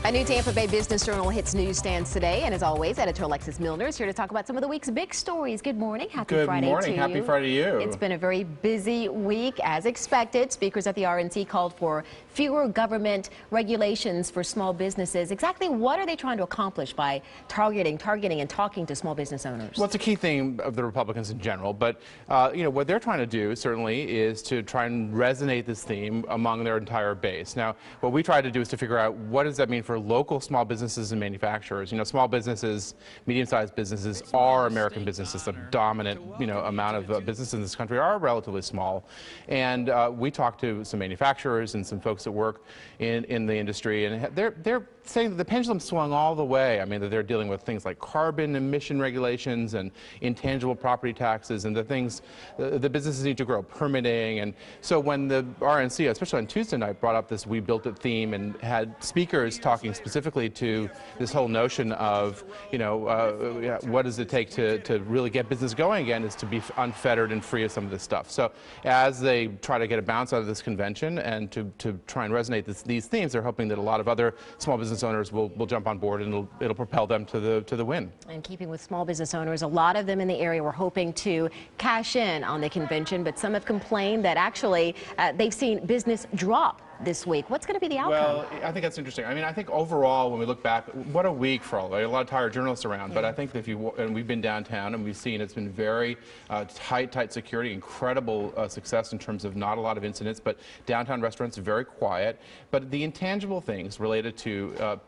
A new Tampa Bay Business Journal hits newsstands today, and as always, editor Alexis Muellner is here to talk about some of the week's big stories. Good morning. Happy Friday to you. Good morning. Happy Friday to you. It's been a very busy week, as expected. Speakers at the RNC called for fewer government regulations for small businesses. Exactly what are they trying to accomplish by targeting and talking to small business owners? Well, it's a key theme of the Republicans in general, but what they're trying to do certainly is to try and resonate this theme among their entire base. Now, what we try to do is to figure out what does that mean for local small businesses and manufacturers. Small businesses, medium-sized businesses are American businesses. The dominant, amount of businesses in this country are relatively small. And we talked to some manufacturers and some folks that work in the industry, and they're saying that the pendulum swung all the way. I mean, that they're dealing with things like carbon emission regulations and intangible property taxes and the things the businesses need to grow, permitting. And so when the RNC, especially on Tuesday night, brought up this We Built It theme and had speakers talking specifically to this whole notion of, what does it take to really get business going again, is to be unfettered and free of some of this stuff. So as they try to get a bounce out of this convention and to try and resonate these themes, they're hoping that a lot of other small business owners will jump on board, and it'll propel them to the win. And keeping with small business owners, a lot of them in the area were hoping to cash in on the convention, but some have complained that actually they've seen business drop this week. What's going to be the outcome? Well, I think that's interesting. I mean, I think overall, when we look back, what a week for a lot of tired journalists around. But I think that and we've been downtown and we've seen it's been very tight security, incredible success in terms of not a lot of incidents, but downtown restaurants are very quiet. But the intangible things related to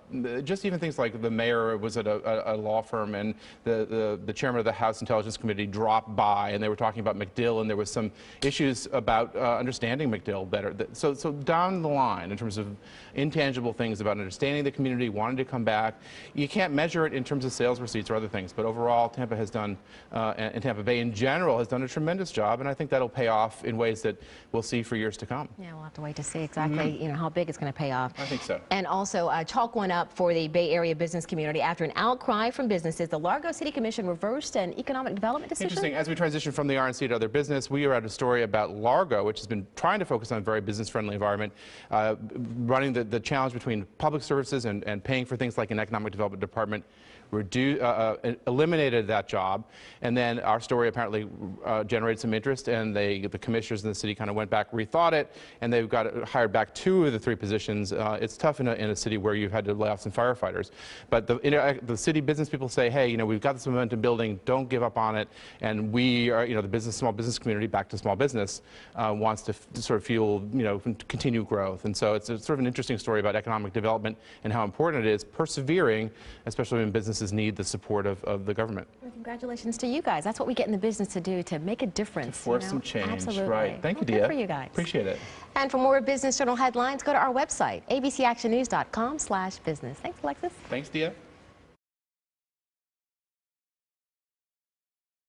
just even things like the mayor was at a law firm, and the chairman of the House Intelligence Committee dropped by, and they were talking about MacDill, and there was some issues about understanding MacDill better. So down the line, in terms of intangible things about understanding the community, wanting to come back, you can't measure it in terms of sales receipts or other things. But overall, Tampa has done, and Tampa Bay in general has done a tremendous job, and I think that'll pay off in ways that we'll see for years to come. Yeah, we'll have to wait to see exactly how big it's going to pay off. I think so. And also, chalk one up for the Bay Area business community. After an outcry from businesses, the Largo City Commission reversed an economic development decision. Interesting. As we transition from the RNC to other business, we are at a story about Largo, which has been trying to focus on a very business-friendly environment, running the challenge between public services and paying for things like an economic development department, eliminated that job. And then our story apparently generated some interest, and the commissioners in the city kind of went back, rethought it, and they've hired back 2 of the 3 positions. It's tough in a city where you've had to lay off some firefighters. But the city business people say, hey, we've got this momentum building, don't give up on it. And we are, the small business community, back to small business, wants to sort of fuel, continue growth. And so it's sort of an interesting story about economic development and how important it is persevering, especially when businesses need the support of the government. Well, congratulations to you guys. That's what we get in the business to do, to make a difference. To force some change. Absolutely. Right. Thank you, Dia. Good for you guys. Appreciate it. And for more Business Journal headlines, go to our website, abcactionnews.com/business. Thanks, Alexis. Thanks, Dia.